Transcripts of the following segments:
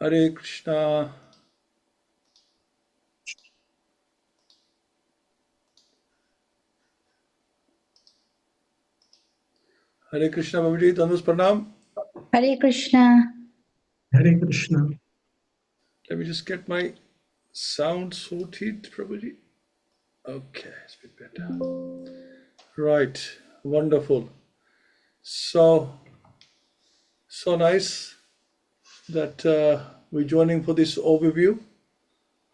Hare Krishna. Hare Krishna, Prabhuji, Tanus Pranam. Hare Krishna. Hare Krishna. Let me just get my sound sorted, Prabhuji. Okay, it's a bit better. Right, wonderful. So nice that we're joining for this overview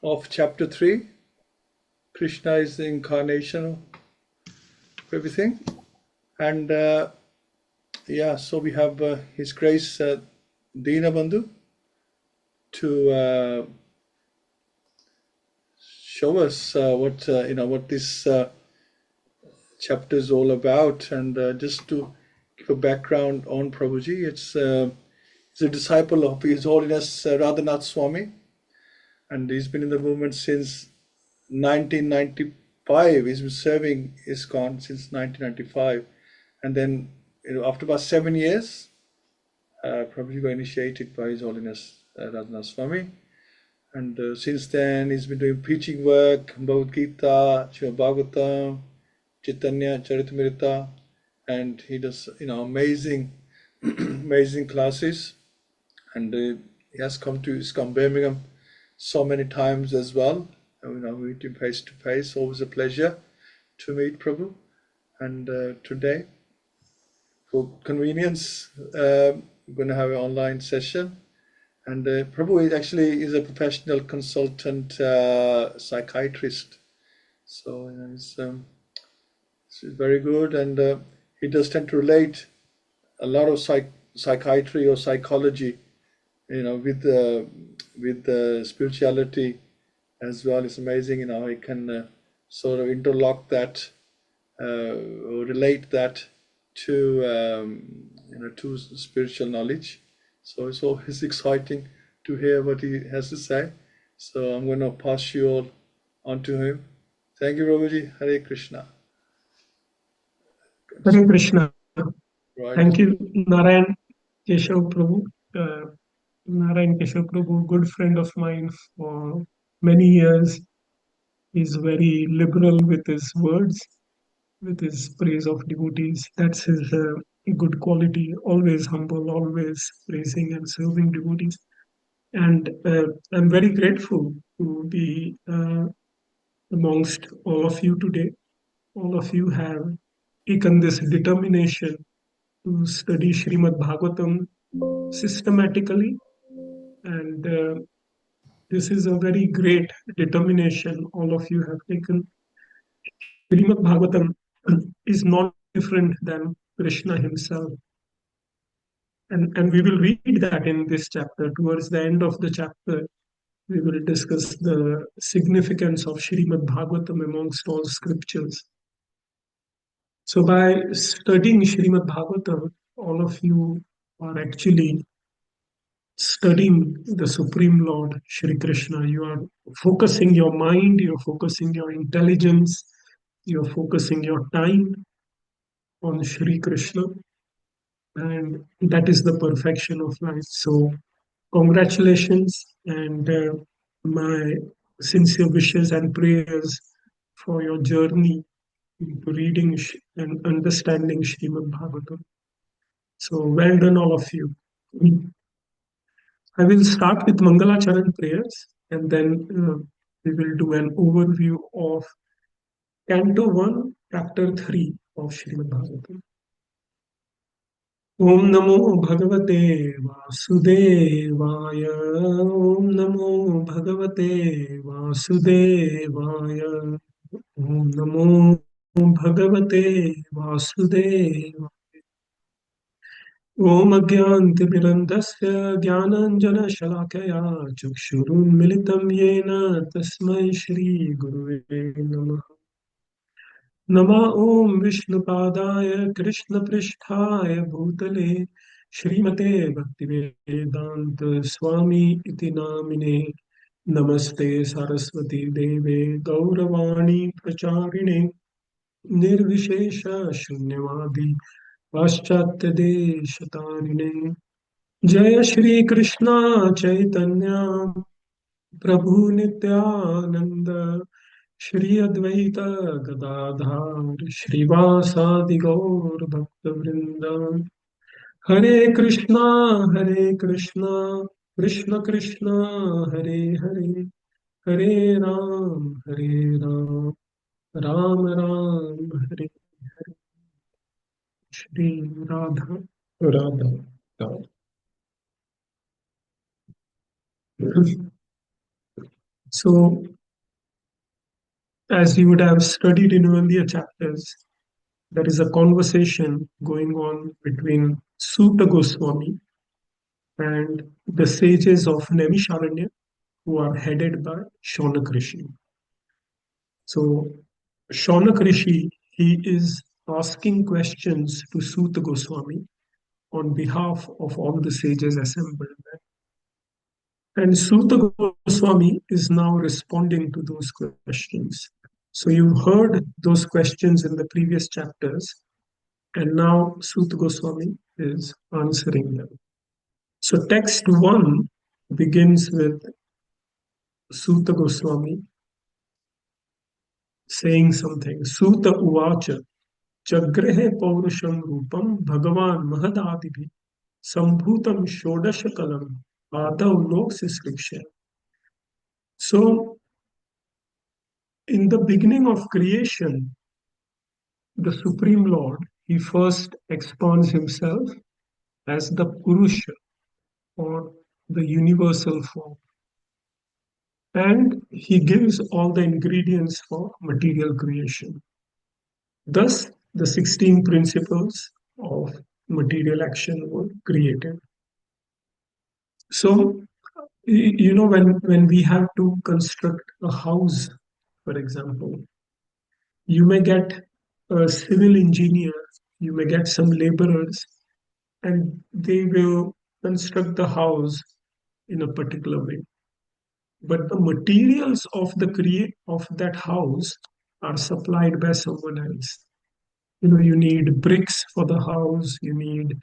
of chapter 3. Krishna is the incarnation of everything. And so we have His Grace Dina Bandhu to show us what this chapter is all about, and just to give a background on Prabhuji. It's he's a disciple of His Holiness Radhanath Swami, and he's been in the movement since 1995. He's been serving Iskcon since 1995, and then after about 7 years, Prabhuji got initiated by His Holiness Radhanath Swami. And since then, he's been doing preaching work, Bhagavad-Gita, Śrīmad-Bhāgavatam, Chaitanya Charitamrita, and he does, amazing, amazing classes. And he has come to Iskcon Birmingham so many times as well. We meet him face to face. Always a pleasure to meet Prabhu. And today, for convenience, we're going to have an online session. And Prabhu is a professional consultant psychiatrist, so he's very good, and he does tend to relate a lot of psychiatry or psychology, with spirituality as well. It's amazing, he can sort of interlock that or relate that to to spiritual knowledge. So it's always exciting to hear what he has to say. So I'm going to pass you all on to him. Thank you, Prabhuji. Hare Krishna. Hare Krishna. Right. Thank you, Narayan Keshav Prabhu. Narayan Keshav Prabhu, good friend of mine for many years. He's very liberal with his words, with his praise of devotees. That's his good quality, always humble, always praising and serving devotees. And I'm very grateful to be amongst all of you today. All of you have taken this determination to study Śrīmad-Bhāgavatam systematically. And this is a very great determination all of you have taken. Śrīmad-Bhāgavatam is not different than Krishna himself. And we will read that in this chapter. Towards the end of the chapter, we will discuss the significance of Śrīmad-Bhāgavatam amongst all scriptures. So by studying Śrīmad-Bhāgavatam, all of you are actually studying the Supreme Lord, Shri Krishna. You are focusing your mind, you're focusing your intelligence, you're focusing your time on Shri Krishna. And that is the perfection of life. So congratulations, and my sincere wishes and prayers for your journey into reading and understanding Śrīmad-Bhāgavatam. So well done, all of you. I will start with Mangalacharan prayers, and then we will do an overview of Canto 1, Chapter 3 of Śrīmad-Bhāgavatam. Om Namo Bhagavate Vasudevaya. Om Namo Bhagavate Vasudevaya. Om Namo Bhagavate Vasudevaya. Om Agyantimirandasya Jnananjana Shalakaya Chakshurunmilitam Yena Tasmai Shri Guruve Namah. Nama Om Vishnupadaya Krishna Pristhaya Bhutale Shrimate Bhaktivedanta Swami Iti Namine. Namaste Saraswati Deve Gauravani Pracharine Nirvishesha Shunyavadi Paschatya Deshatarine. Jaya Shri Krishna Chaitanya Prabhu Nityananda Shri Advaita Gadadhar Shrivasadi Gaur Bhakta Hare Krishna, Krishna Krishna, Hare Hare, Hare Ram, Ram Ram, Hare Shri Radha, Radha. Radha. So, as you would have studied in earlier chapters, there is a conversation going on between Suta Goswami and the sages of Naimisharanya, who are headed by Shaunak Rishi. So, Shaunak Rishi, he is asking questions to Suta Goswami on behalf of all the sages assembled there. And Suta Goswami is now responding to those questions. So you heard those questions in the previous chapters, and now Suta Goswami is answering them. So text 1 begins with Suta Goswami saying something. Suta Uvacha Jagrehe Paurusham Rupam Bhagavan Mahadadivi Sambhutam Shodashakalam Adav Loksisriksha. So, in the beginning of creation, the Supreme Lord, he first expounds himself as the Purusha or the universal form. And he gives all the ingredients for material creation. Thus, the 16 principles of material action were created. So, when we have to construct a house, for example, you may get a civil engineer, you may get some laborers, and they will construct the house in a particular way. But the materials of the create of that house are supplied by someone else. You need bricks for the house, you need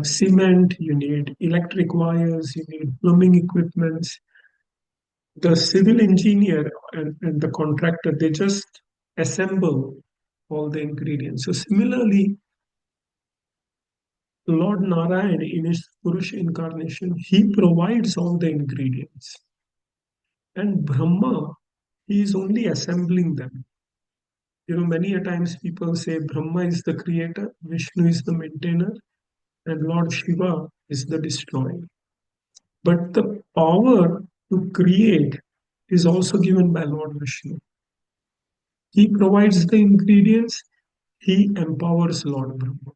cement, you need electric wires, you need plumbing equipments. The civil engineer and the contractor, they just assemble all the ingredients. So similarly, Lord Narayan in his Purusha incarnation, he provides all the ingredients. And Brahma, he is only assembling them. Many a times people say Brahma is the creator, Vishnu is the maintainer, and Lord Shiva is the destroyer. But the power to create is also given by Lord Vishnu. He provides the ingredients, he empowers Lord Brahma.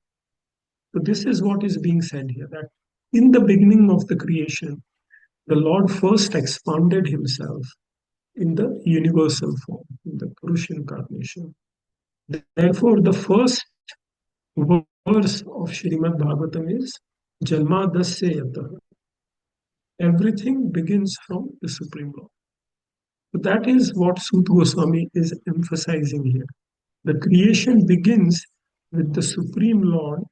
So this is what is being said here, that in the beginning of the creation, the Lord first expanded himself in the universal form, in the Purusha incarnation. Therefore, the first verse of Śrīmad-Bhāgavatam is Janmadasya Yatah. Everything begins from the Supreme Lord. So that is what Suta Goswami is emphasizing here. The creation begins with the Supreme Lord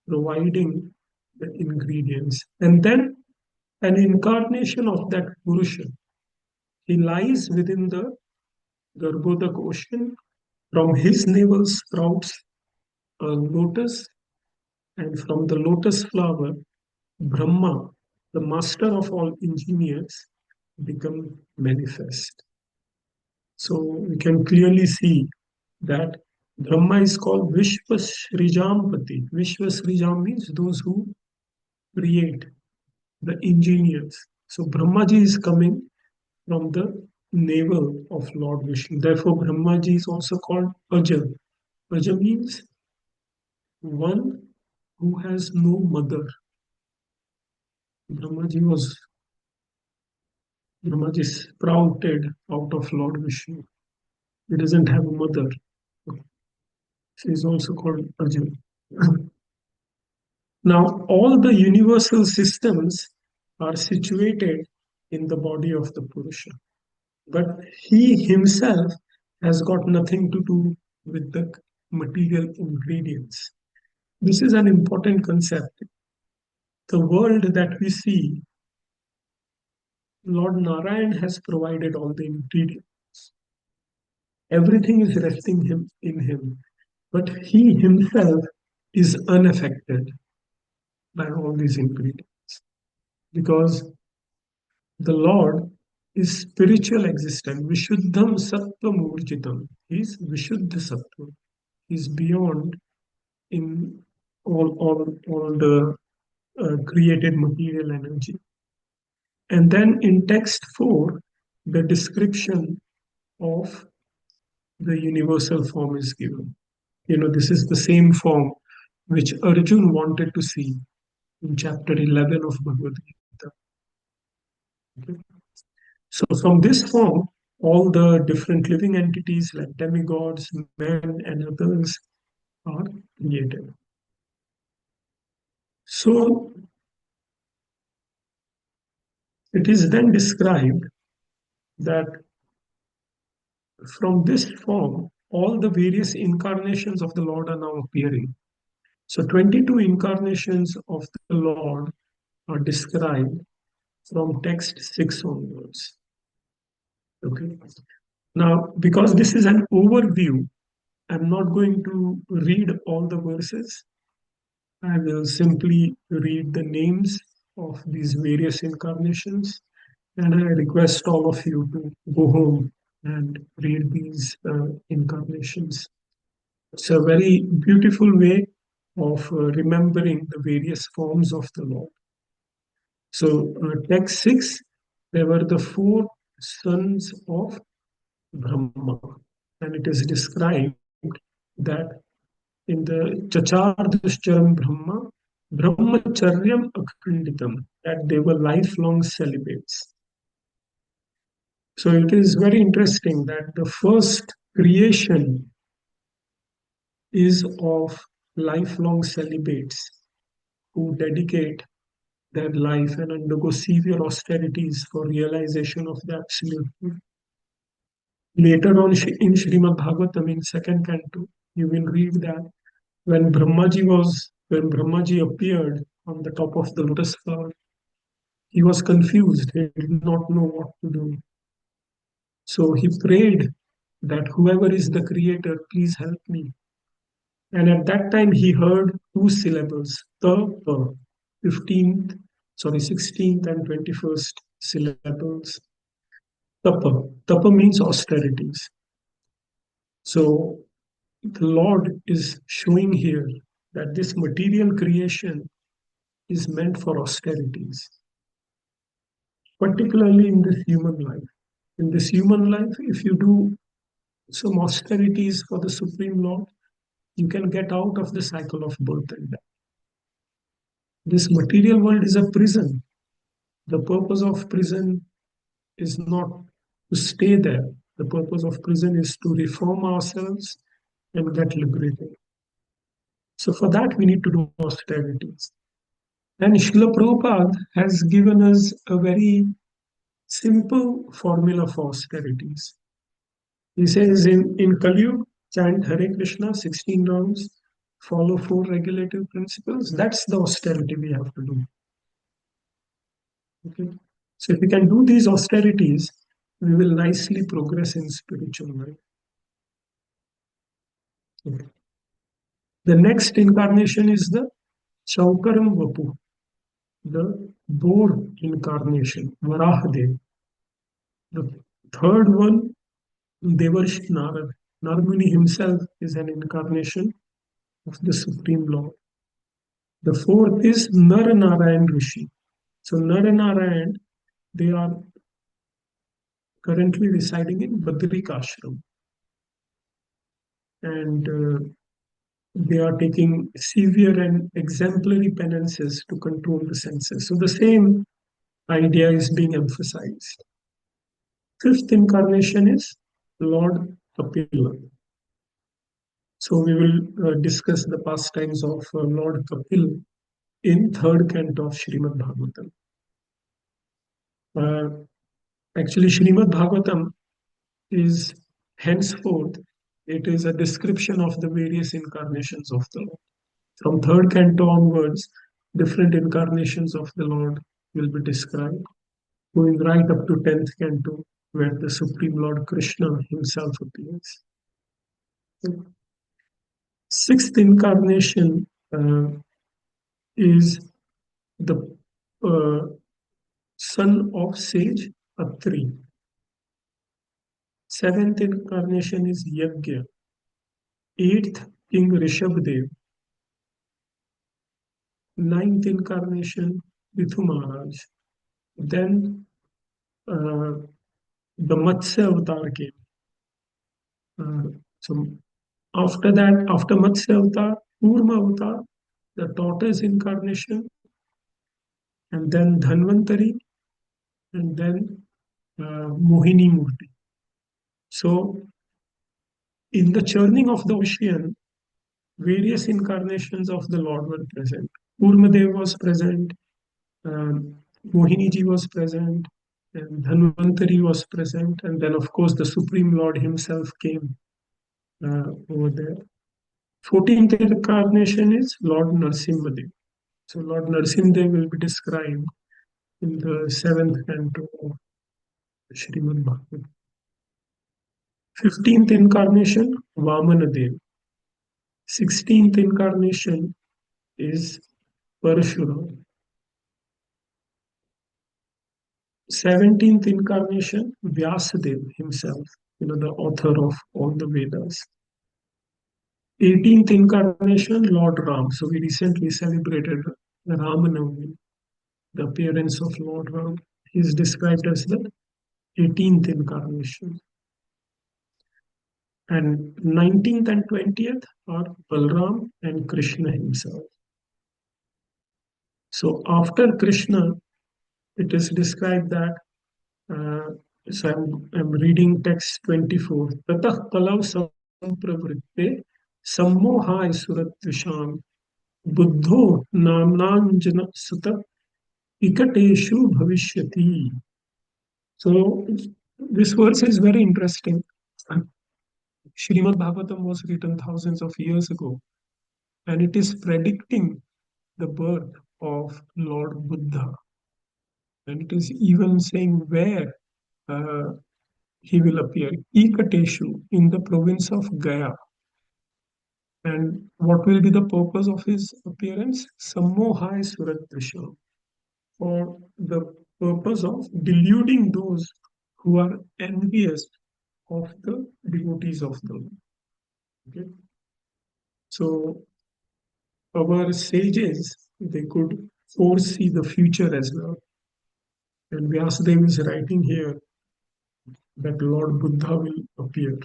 providing the ingredients. And then an incarnation of that Purusha, he lies within the Garbhodak ocean. From his navel sprouts a lotus, and from the lotus flower, Brahma, the master of all engineers, become manifest. So we can clearly see that Brahma is called Vishwasrijampati. Vishwasrijam means those who create, the engineers. So Brahmaji is coming from the navel of Lord Vishnu. Therefore, Brahmaji is also called Aja. Aja means one who has no mother. Brahmaji sprouted out of Lord Vishnu. He doesn't have a mother. She is also called Arjuna. Now, all the universal systems are situated in the body of the Purusha. But he himself has got nothing to do with the material ingredients. This is an important concept. the world that we see, Lord Narayan has provided all the ingredients. Everything is resting in him, but he himself is unaffected by all these ingredients, because the Lord is spiritual existence. Vishuddham Sattva Murjitam. He is Vishuddha Sattva. He is beyond in all the created material energy. And then in text 4, the description of the universal form is given. This is the same form which Arjun wanted to see in chapter 11 of Bhagavad-Gita. Okay. So from this form, all the different living entities like demigods, men, and others are created. So it is then described that from this form, all the various incarnations of the Lord are now appearing. So 22 incarnations of the Lord are described from text 6 onwards. Okay. Now, because this is an overview, I'm not going to read all the verses. I will simply read the names of these various incarnations, and I request all of you to go home and read these incarnations. It's a very beautiful way of remembering the various forms of the Lord. So, text 6, there were the 4 sons of Brahma, and it is described that in the Chacharduscharam Brahma, Brahmacharyam Akhanditam, that they were lifelong celibates. So it is very interesting that the first creation is of lifelong celibates who dedicate their life and undergo severe austerities for realization of the absolute truth. Later on in Śrīmad-Bhāgavatam in second canto, you will read that when Brahmaji appeared on the top of the lotus flower, he was confused. He did not know what to do. So he prayed that whoever is the creator, please help me. And at that time he heard 2 syllables, tapa, 16th and 21st syllables. Tapa. Tapa means austerities. So the Lord is showing here that this material creation is meant for austerities, particularly in this human life. In this human life, if you do some austerities for the Supreme Lord, you can get out of the cycle of birth and death. This material world is a prison. The purpose of prison is not to stay there. The purpose of prison is to reform ourselves and get liberated. So for that, we need to do austerities. And Srila Prabhupada has given us a very simple formula for austerities. He says in Kali Yuga, chant Hare Krishna 16 rounds, follow 4 regulative principles. That's the austerity we have to do. Okay. So if we can do these austerities, we will nicely progress in spiritual life. Okay. The next incarnation is the Chaukaram Vapu, the boar incarnation, Varahadev. The third one, Devarshi Narad. Narmuni himself is an incarnation of the Supreme Lord. The fourth is Naranarayan Rishi. So Naranarayan, they are currently residing in Badrik Ashram. And they are taking severe and exemplary penances to control the senses. So the same idea is being emphasized. Fifth incarnation is Lord Kapila. So we will discuss the pastimes of Lord Kapil in third canto of Śrīmad-Bhāgavatam. Actually, Śrīmad-Bhāgavatam is henceforth, it is a description of the various incarnations of the Lord. From third canto onwards, different incarnations of the Lord will be described, going right up to 10th canto, where the Supreme Lord Krishna himself appears. Sixth incarnation is the son of sage Atri. Seventh incarnation is Yajna. Eighth, King Rishabhdev. Ninth incarnation, Prithu Maharaj. Then the Matsya avatar came. So after that, after Matsya avatar, Kurma avatar, the tortoise incarnation, and then Dhanvantari, and then Mohini Murti. So in the churning of the ocean, various incarnations of the Lord were present. Kurmadev was present, Mohini ji was present, and Dhanvantari was present, and then of course the Supreme Lord himself came over there. 14th incarnation is Lord Narsimhadev. So Lord Narsimhadev will be described in the 7th canto of Śrīmad-Bhāgavatam. 15th incarnation, Vamanadev. 16th incarnation is Parashuram. 17th incarnation, Vyasadev himself, the author of all the Vedas. 18th incarnation, Lord Ram. So we recently celebrated the Ramanavami, the appearance of Lord Ram. He is described as the 18th incarnation. And 19th and 20th are Balram and Krishna himself. So after Krishna, it is described that, so I'm reading text 24. Tatah kalav sampravritte sammohai suratvisham buddho namnanjana sutta ikateshu bhavishyati. So this verse is very interesting. Śrīmad-Bhāgavatam was written thousands of years ago, and it is predicting the birth of Lord Buddha. And it is even saying where he will appear. Ikateshu, in the province of Gaya. And what will be the purpose of his appearance? Sammohai Suratrisha. For the purpose of deluding those who are envious of the devotees of the Lord. Okay? So our sages, they could foresee the future as well. And Vyasadeva is writing here that Lord Buddha will appear.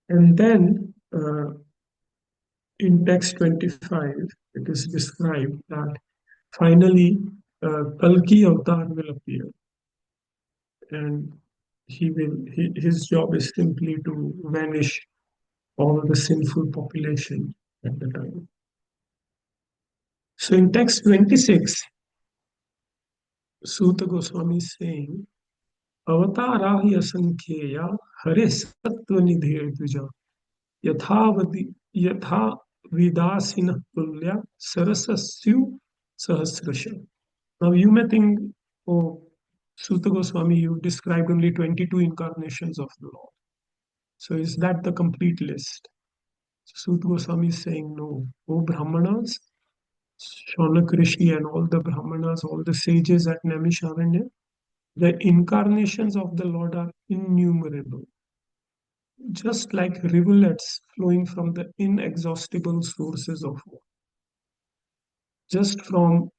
And then in text 25, it is described that finally Kalki Avatar will appear. And his job is simply to vanish all the sinful population at the time. So in text 26, Suta Goswami is saying, Avatarahi asankheya hare sattva nidhe dvija yatha vidasina tulya sarasasyu sahasrasha. Now you may think, oh, Suta Goswami, you described only 22 incarnations of the Lord. So is that the complete list? So Suta Goswami is saying, no. O Brahmanas, Shaunak Rishi and all the Brahmanas, all the sages at Naimisharanya, the incarnations of the Lord are innumerable. Just like rivulets flowing from the inexhaustible sources of water. Just from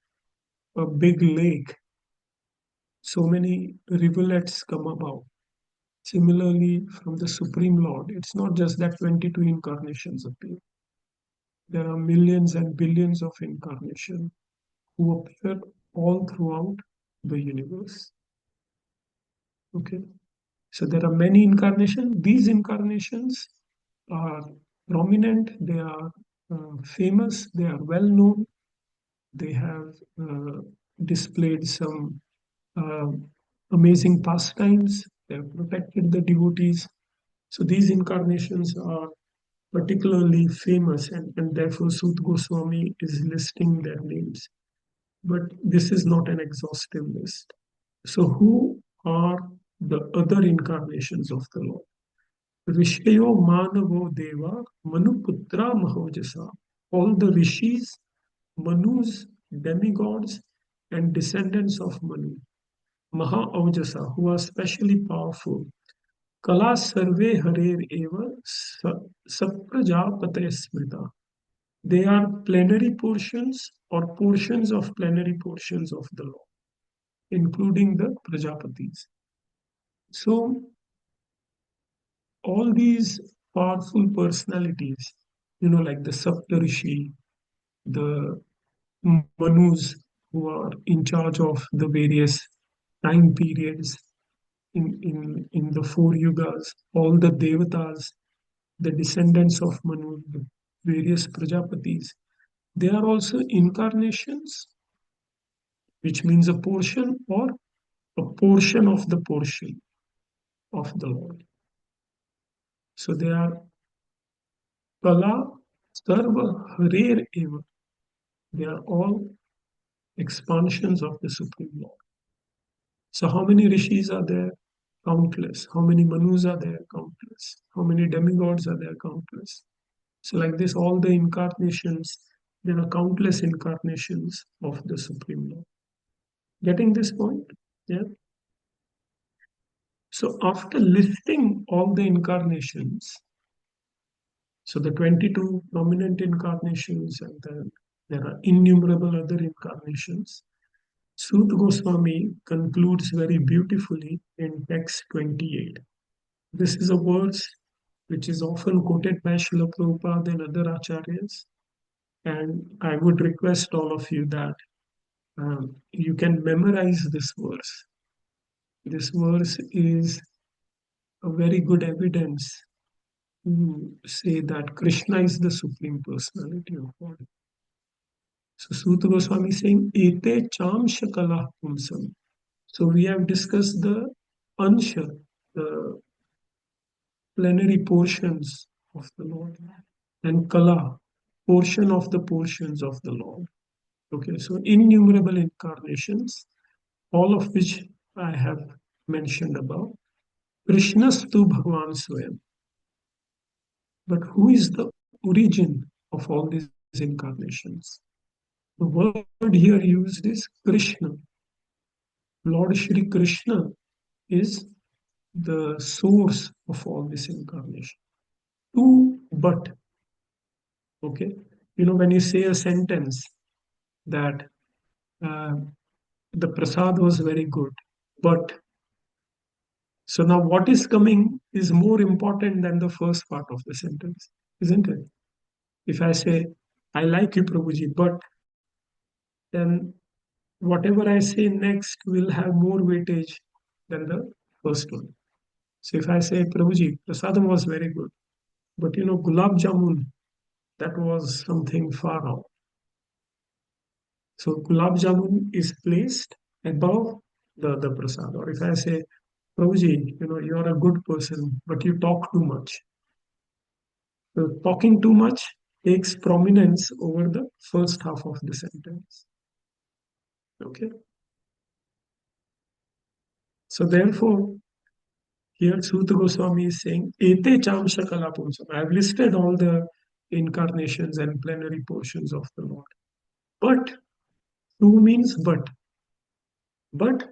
a big lake, so many rivulets come about. Similarly, from the Supreme Lord, it's not just that 22 incarnations appear. There are millions and billions of incarnations who appear all throughout the universe. Okay, so there are many incarnations. These incarnations are prominent, they are famous, they are well known, they have displayed some amazing pastimes, they have protected the devotees. So these incarnations are particularly famous, and therefore Sut Goswami is listing their names. But this is not an exhaustive list. So who are the other incarnations of the Lord? Rishayo Manavo Deva Manuputra Mahojasa. All the rishis, Manus, demigods, and descendants of Manu, Maha Aujasa, who are specially powerful. Kala Sarve Harer Eva Saprajapate Smrita. They are plenary portions or portions of plenary portions of the Lord, including the Prajapatis. So, all these powerful personalities, like the Saptarishi, the Manus, who are in charge of the various time periods in the four yugas, all the Devatas, the descendants of Manu, the various Prajapatis, they are also incarnations, which means a portion or a portion of the portion of the Lord. So they are Kala Sarva Harer Eva. They are all expansions of the Supreme Lord. So how many rishis are there? Countless. How many Manus are there? Countless. How many demigods are there? Countless. So like this, all the incarnations, there are countless incarnations of the Supreme Lord. Getting this point? Yeah. So after listing all the incarnations, so the 22 prominent incarnations, and then there are innumerable other incarnations, Sut Goswami concludes very beautifully in text 28. This is a verse which is often quoted by Srila Prabhupada and other acharyas, and I would request all of you that you can memorize this verse. This verse is a very good evidence to say that Krishna is the Supreme Personality of God. So Suta Goswami is saying, Ete cham shakala pumsam. So we have discussed the ansha, the plenary portions of the Lord, and kala, portion of the portions of the Lord. Okay, so innumerable incarnations, all of which I have mentioned above. Krishnastu Bhagavan Swayam. But who is the origin of all these incarnations? The word here used is Krishna. Lord Shri Krishna is the source of all this incarnation. But, okay, when you say a sentence that uh, the prasad was very good, but, so now what is coming is more important than the first part of the sentence, isn't it? If I say, I like you, Prabhuji, but then whatever I say next will have more weightage than the first one. So if I say, Prabhuji, prasadam was very good, but gulab jamun, that was something far out. So gulab jamun is placed above the prasad. Or if I say, Prabhuji, you're a good person, but you talk too much. So talking too much takes prominence over the first half of the sentence. Okay. So therefore, here Suta Goswami is saying, Ete chamsha kalapumsam. I have listed all the incarnations and plenary portions of the Lord. But, tu means but. But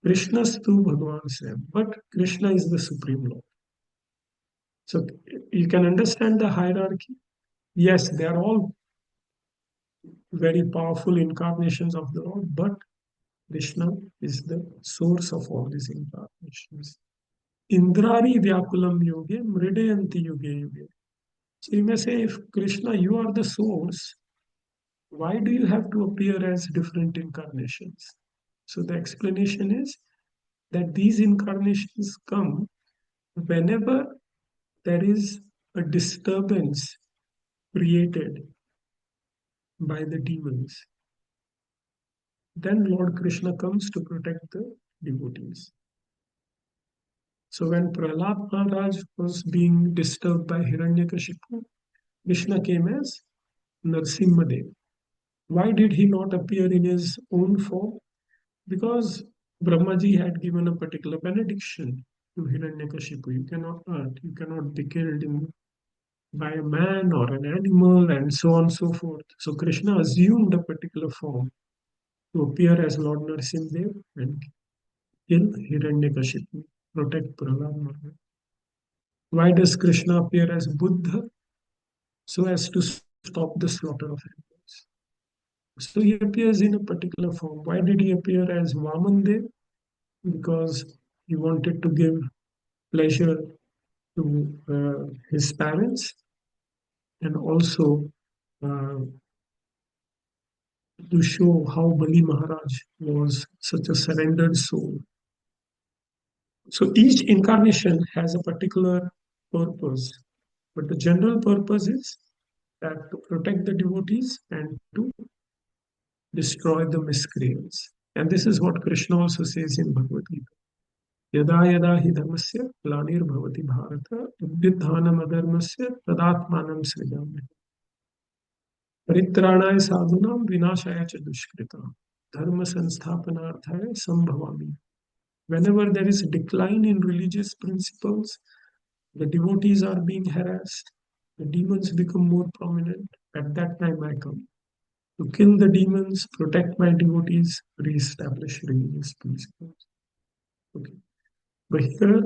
Krishnastu Bhagavan Swayam. But Krishna is the Supreme Lord. So you can understand the hierarchy. Yes, they are all very powerful incarnations of the Lord, but Krishna is the source of all these incarnations. Indrari Vyakulam Yoge, Mridayanti Yuge Yuge. So you may say, if Krishna, you are the source, why do you have to appear as different incarnations? So the explanation is that these incarnations come whenever there is a disturbance created by the demons. Then Lord Krishna comes to protect the devotees. So when Prahlad Maharaj was being disturbed by Hiranyakashipu, Krishna came as Narsimhadev. Why did he not appear in his own form? Because Brahmaji had given a particular benediction to Hiranyakashipu. You cannot hurt, you cannot be killed by a man or an animal, and so on and so forth. So Krishna assumed a particular form to appear as Lord Narsimhadev and kill Hiranyakashipu, protect Prahlad Maharaj. Why does Krishna appear as Buddha? So as to stop the slaughter of animals. So he appears in a particular form. Why did he appear as Vamandev? Because he wanted to give pleasure to his parents, and also uh, to show how Bali Maharaj was such a surrendered soul. So each incarnation has a particular purpose, but the general purpose is that to protect the devotees and to destroy the miscreants. And this is what Krishna also says in Bhagavad-Gita. Yada yada hi dharmasya glanir bhavati bharata abhyudhanam adharmasya tadatmanam srijami. Paritrāණāya sadhunam vināṣāya ca duṣkrita dharma sansthapanarthaya sambhavami. Whenever there is a decline in religious principles, the devotees are being harassed, the demons become more prominent. At that time I come to kill the demons, protect my devotees, re-establish religious principles. Okay. But here,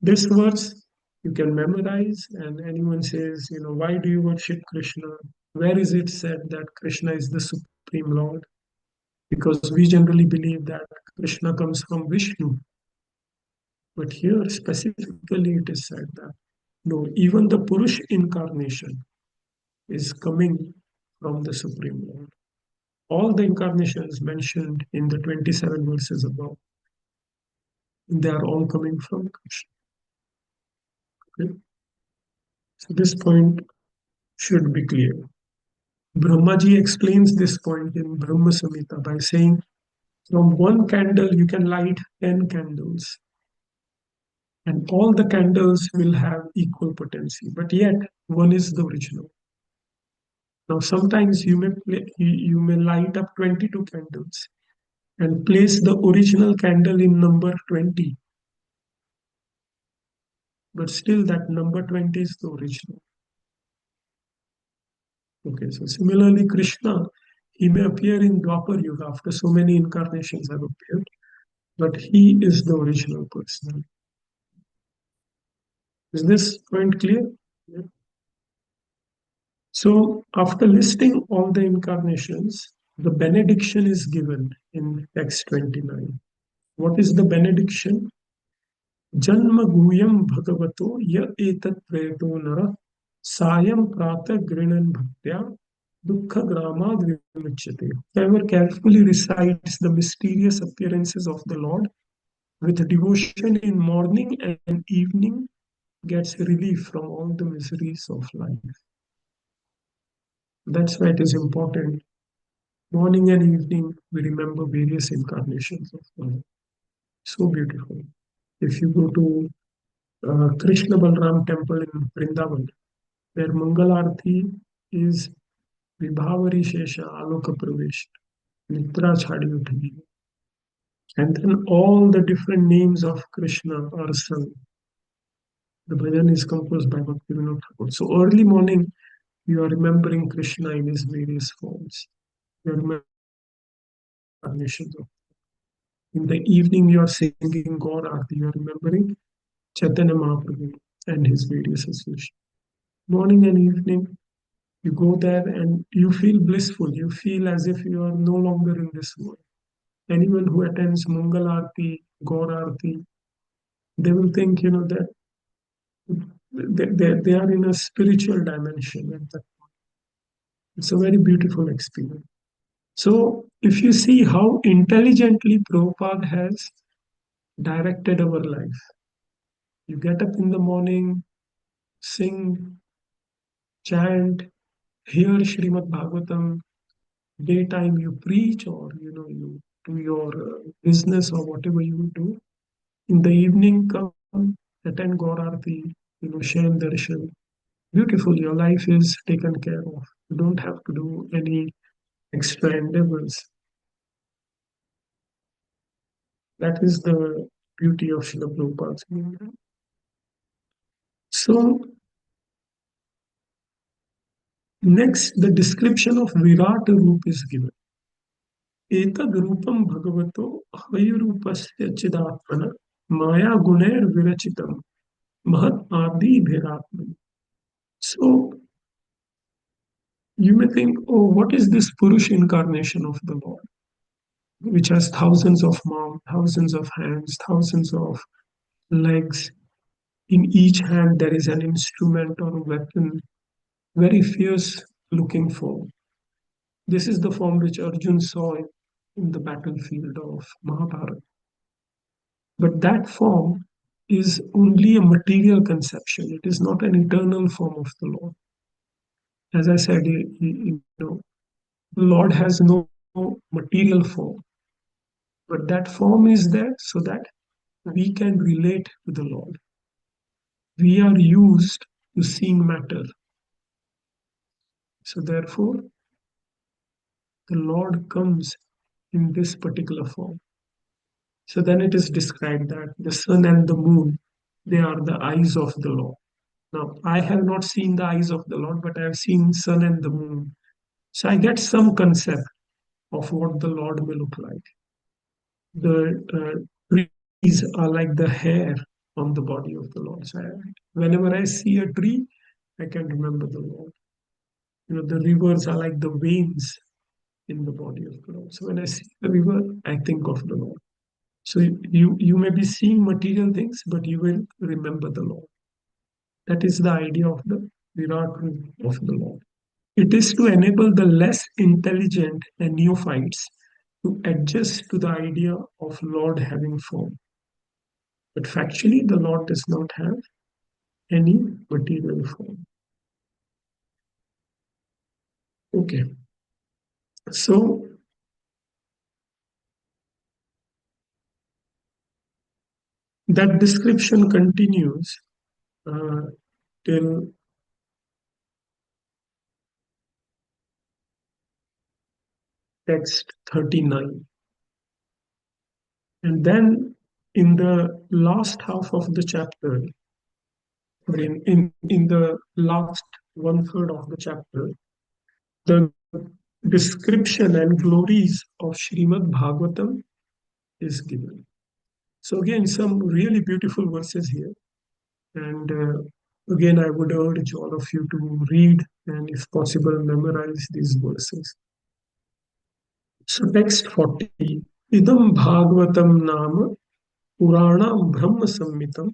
this verse you can memorize, and anyone says, why do you worship Krishna? Where is it said that Krishna is the Supreme Lord? Because we generally believe that Krishna comes from Vishnu. But here specifically it is said that no, even the Purush incarnation is coming from the Supreme Lord. All the incarnations mentioned in the 27 verses above, they are all coming from Krishna. Okay? So this point should be clear. Brahmaji explains this point in Brahma Samhita by saying, from one candle you can light 10 candles, and all the candles will have equal potency, but yet one is the original. Now sometimes you may light up 22 candles and place the original candle in number 20, but still that number 20 is the original. Okay, so similarly Krishna, he may appear in Dwapar Yuga after so many incarnations have appeared, but he is the original person. Is this point clear? Yeah. So after listing all the incarnations, the benediction is given in text 29. What is the benediction? Janma guyam bhagavato ya etat preto nara sayam prata grinan bhaktya dukkha gramad vimuchyate. Whoever carefully recites the mysterious appearances of the Lord with devotion in morning and evening gets relief from all the miseries of life. That's why it is important. Morning and evening, we remember various incarnations of God. So beautiful. If you go to Krishna Balram temple in Vrindavan, where Mangalarti is Vibhavari Shesha Aloka Pravesh, Nitra Chhadi Uthani. And then all the different names of Krishna are sung. The bhajan is composed by Bhaktivedanta. So early morning, you are remembering Krishna in his various forms. You are remembering incarnations of. In the evening, you are singing God Arti. You are remembering Chaitanya Mahaprabhu and his various associations. Morning and evening, you go there and you feel blissful. You feel as if you are no longer in this world. Anyone who attends Mangal Arti, Gaur Arti, they will think, that they are in a spiritual dimension at that point. It's a very beautiful experience. So if you see how intelligently Prabhupada has directed our life, you get up in the morning, sing, chant, hear Śrīmad-Bhāgavatam, daytime you preach, or you do your business or whatever you do. In the evening, come attend Gaur Aarti, share darshan. Beautiful, your life is taken care of. You don't have to do any extra endeavors. That is the beauty of Srila Prabhupada's movement. So, next, the description of Virata Roop is given. Etad Rupam Bhagavato Hayurupasya Chidatmana Maya Gunair Virachitam Mahat Adi Bhiratman. So, you may think, oh, what is this Purush incarnation of the Lord, which has thousands of mouths, thousands of hands, thousands of legs. In each hand, there is an instrument or a weapon, very fierce looking form. This is the form which Arjun saw in the battlefield of Mahabharata. But that form is only a material conception. It is not an eternal form of the Lord. As I said, the Lord has no material form. But that form is there so that we can relate to the Lord. We are used to seeing matter. So therefore, the Lord comes in this particular form. So then it is described that the sun and the moon, they are the eyes of the Lord. Now, I have not seen the eyes of the Lord, but I have seen sun and the moon. So I get some concept of what the Lord may look like. The trees are like the hair on the body of the Lord. So whenever I see a tree, I can remember the Lord. The rivers are like the veins in the body of the Lord. So when I see the river, I think of the Lord. So you may be seeing material things, but you will remember the Lord. That is the idea of the Virat Roop of the Lord. It is to enable the less intelligent and neophytes to adjust to the idea of Lord having form. But factually, the Lord does not have any material form. Okay. So, that description continues till text 39. And then in the last half of the chapter, in the last one third of the chapter, the description and glories of Śrīmad-Bhāgavatam is given. So again, some really beautiful verses here. And again, I would urge all of you to read and, if possible, memorize these verses. So text 40. Idam Bhagavatam Nama Puranam Brahma Sammitam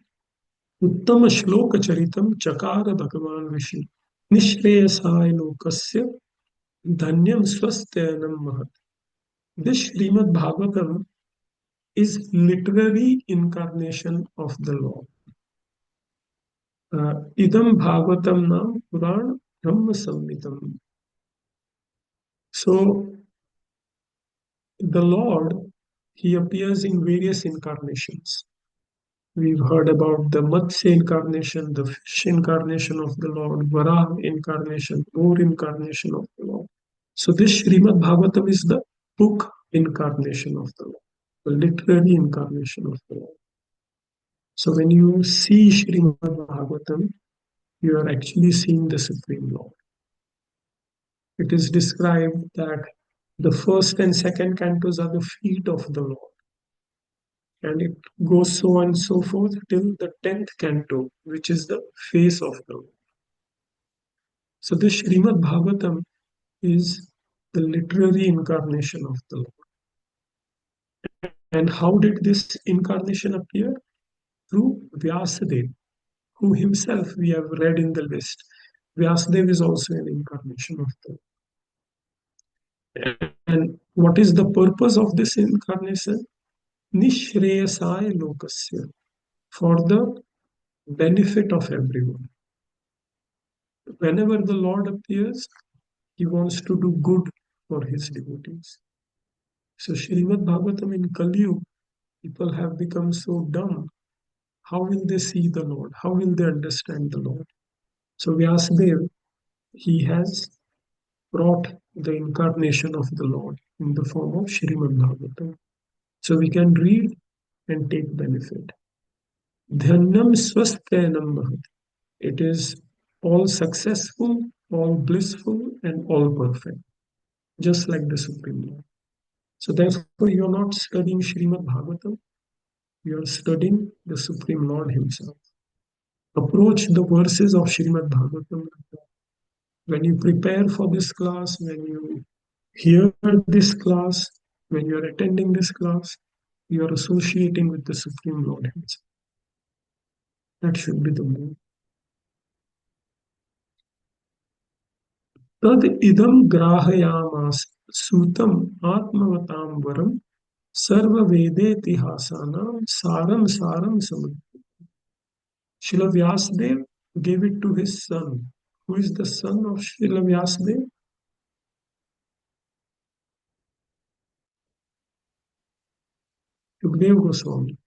Uttama Shloka Charitam Chakara Bhagavan Rishi Nishreyasaya Lokasya Dhanyam Swastyanam Mahat. This Śrīmad Bhagavatam is literary incarnation of the Lord. Idam Bhagavatam Nam Puran Brahma Sammitam. So the Lord, he appears in various incarnations. We've heard about the Matsya incarnation, the fish incarnation of the Lord, Varaha incarnation, Moor incarnation of the Lord. So this Śrīmad Bhagavatam is the book incarnation of the Lord, the literary incarnation of the Lord. So when you see Śrīmad Bhagavatam, you are actually seeing the Supreme Lord. It is described that the first and second cantos are the feet of the Lord. And it goes so on and so forth till the 10th canto, which is the face of the Lord. So the Śrīmad Bhagavatam is the literary incarnation of the Lord. And how did this incarnation appear? Through Vyasadeva, who himself we have read in the list. Vyasadeva is also an incarnation of the Lord. And what is the purpose of this incarnation? Nishreyasaya Lokasya, for the benefit of everyone. Whenever the Lord appears, he wants to do good for his devotees. So Śrīmad Bhagavatam in Kali Yuga, people have become so dumb how will they see the Lord? How will they understand the Lord? So Vyasadeva, he has brought the incarnation of the Lord in the form of Śrīmad-Bhāgavatam. So we can read and take benefit. Dhyanyam swasthayanam mahat. It is all successful, all blissful, and all perfect, just like the Supreme Lord. So therefore, you are not studying Śrīmad-Bhāgavatam, you are studying the Supreme Lord Himself. Approach the verses of Śrīmad-Bhāgavatam. When you prepare for this class, when you hear this class, when you are attending this class, you are associating with the Supreme Lord Himself. That should be the move. Tad idam grahayamas sutam atmavatam varam sarva vedeti hasanam saram saram samad. Srila Vyasadeva gave it to his son. Who is the son of Srila Vyasadeva? Shukadeva Goswami.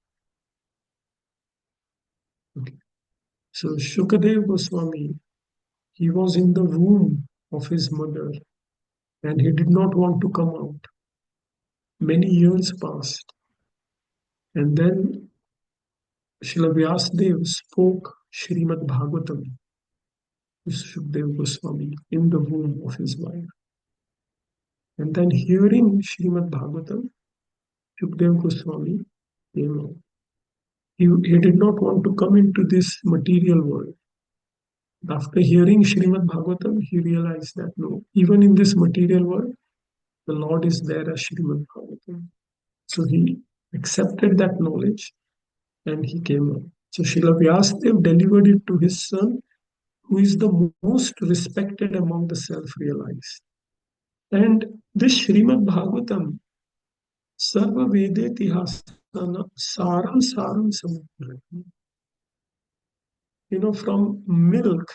Okay. So Shukadeva Goswami, he was in the womb of his mother and he did not want to come out. Many years passed and then Srila Vyasadeva spoke Śrīmad-Bhāgavatam to Shukadeva Goswami in the womb of his wife. And then hearing Śrīmad-Bhāgavatam, Shukadeva Goswami came out. He did not want to come into this material world. After hearing Śrīmad-Bhāgavatam, he realized that no, even in this material world, the Lord is there as Śrīmad-Bhāgavatam. So he accepted that knowledge and he came out. So Srila Vyasadeva delivered it to his son, who is the most respected among the self-realized. And this Śrīmad-Bhāgavatam, Sarva Vedeti Hasana Saram Saram Samudra. You know, from milk,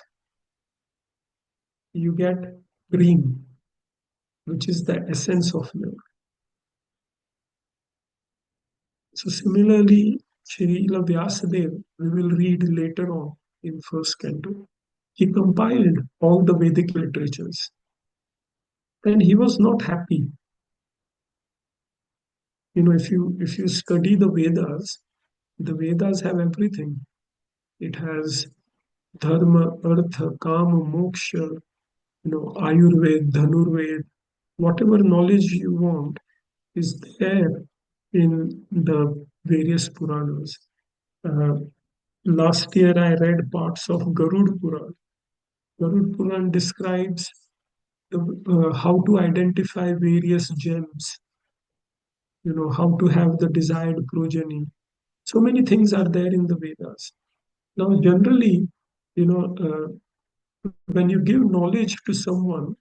you get cream, which is the essence of milk. So similarly, Srila Vyasadeva, we will read later on in first canto, he compiled all the Vedic literatures. And he was not happy. You know, if you study the Vedas have everything. It has dharma, artha, kama, moksha, Ayurveda, Dhanurveda, whatever knowledge you want is there in the various Puranas. Last year I read parts of Garud Puran. Garud Puran describes how to identify various gems, how to have the desired progeny. So many things are there in the Vedas. Now, generally, when you give knowledge to someone,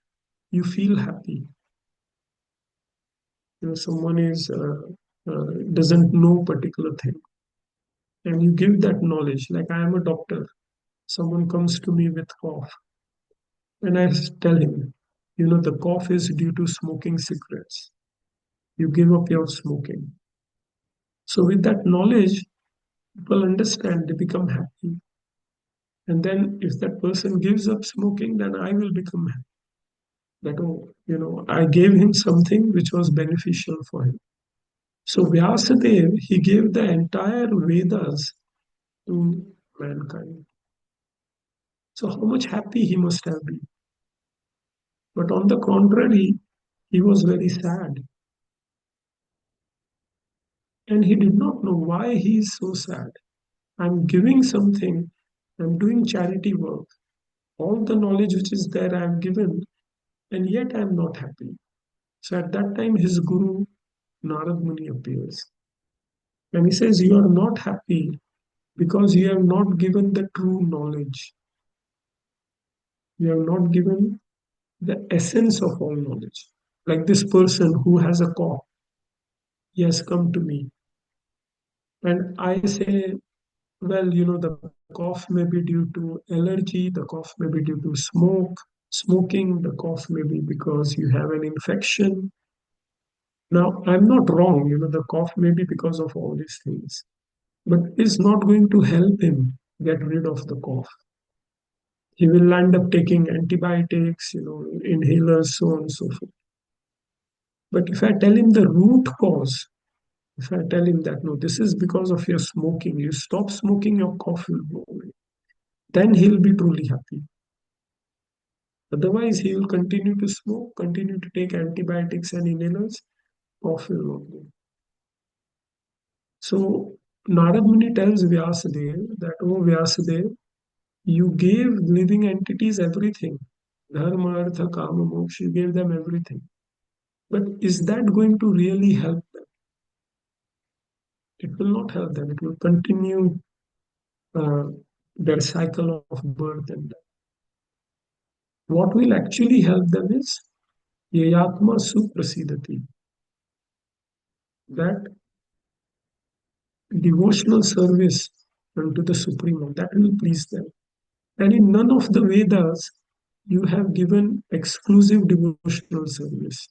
you feel happy. Someone doesn't know particular thing, and you give that knowledge. Like I am a doctor, someone comes to me with cough, and I tell him, the cough is due to smoking cigarettes. You give up your smoking. So with that knowledge, people understand, they become happy. And then if that person gives up smoking, then I will become happy. That, I gave him something which was beneficial for him. So Vyasadeva, he gave the entire Vedas to mankind. So how much happy he must have been. But on the contrary, he was very sad. And he did not know why he is so sad. I'm giving something, I'm doing charity work. All the knowledge which is there I have given, and yet I am not happy. So at that time, his guru, Narad Muni, appears. And he says, you are not happy because you have not given the true knowledge. You have not given the essence of all knowledge. Like this person who has a cough, he has come to me. And I say, well, the cough may be due to allergy, the cough may be due to smoking, the cough may be because you have an infection. Now, I'm not wrong, the cough may be because of all these things. but is not going to help him get rid of the cough. He will end up taking antibiotics, inhalers, so on and so forth. But if I tell him the root cause, if I tell him that no, this is because of your smoking, you stop smoking, your cough will go away, then he'll be truly happy. Otherwise, he will continue to smoke, continue to take antibiotics and inhalers, cough will not go. So Narad Muni tells Vyasadeva that, oh Vyasadeva, you gave living entities everything. Dharma, Artha, Kama, Moksha, you gave them everything. But is that going to really help them? It will not help them. It will continue uh, their cycle of birth and death. What will actually help them is Yayatma Suprasidati. That devotional service unto the Supreme One, that will please them. And in none of the Vedas, you have given exclusive devotional service.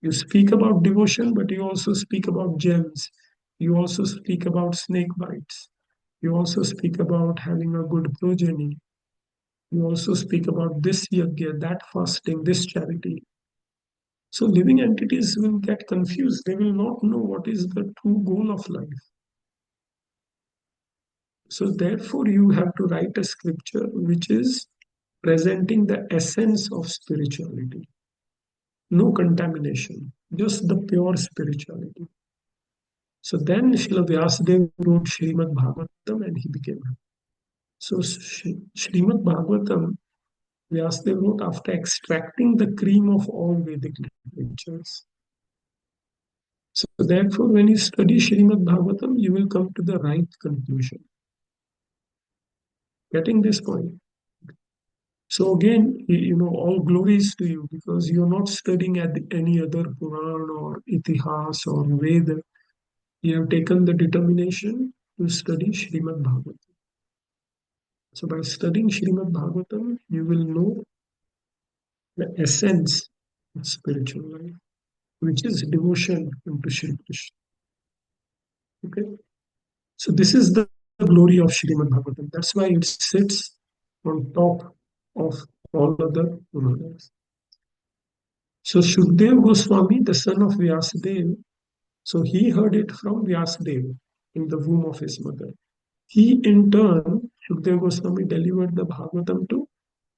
You speak about devotion, but you also speak about gems. You also speak about snake bites. You also speak about having a good progeny. You also speak about this yajna, that fasting, this charity. So living entities will get confused. They will not know what is the true goal of life. So therefore, you have to write a scripture which is presenting the essence of spirituality. No contamination, just the pure spirituality. So then Srila Vyasadeva wrote Śrīmad-Bhāgavatam and he became happy. So Śrīmad-Bhāgavatam, Vyasadeva wrote after extracting the cream of all Vedic literatures. So therefore, when you study Śrīmad-Bhāgavatam, you will come to the right conclusion. Getting this point? So again, all glories to you because you're not studying at any other Puran or Itihas or Veda. You have taken the determination to study Śrīmad-Bhāgavatam. So by studying Śrīmad-Bhāgavatam, you will know the essence of spiritual life, which is devotion unto Shri Krishna. Okay? So this is the glory of Śrīmad-Bhāgavatam. That's why it sits on top of all other Puranas. So Shukdev Goswami, the son of Vyasadeva, so he heard it from Vyasadeva in the womb of his mother. He in turn, Shukdev Goswami delivered the Bhagavatam to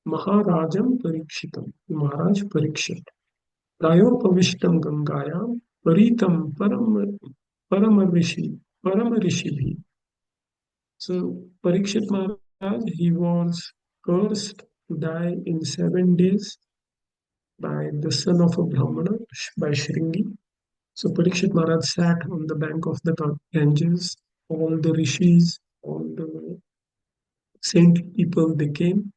Maharajam Parikshitam, Maharaj Parikshit. Prayopavishtam Gangayam Paritam Paramarishi. So Parikshit Maharaj, he was cursed to die in 7 days by the son of a Brahmana, by Shringi. So Parikshit Maharaj sat on the bank of the Ganges. All the rishis, all the saint people, they came.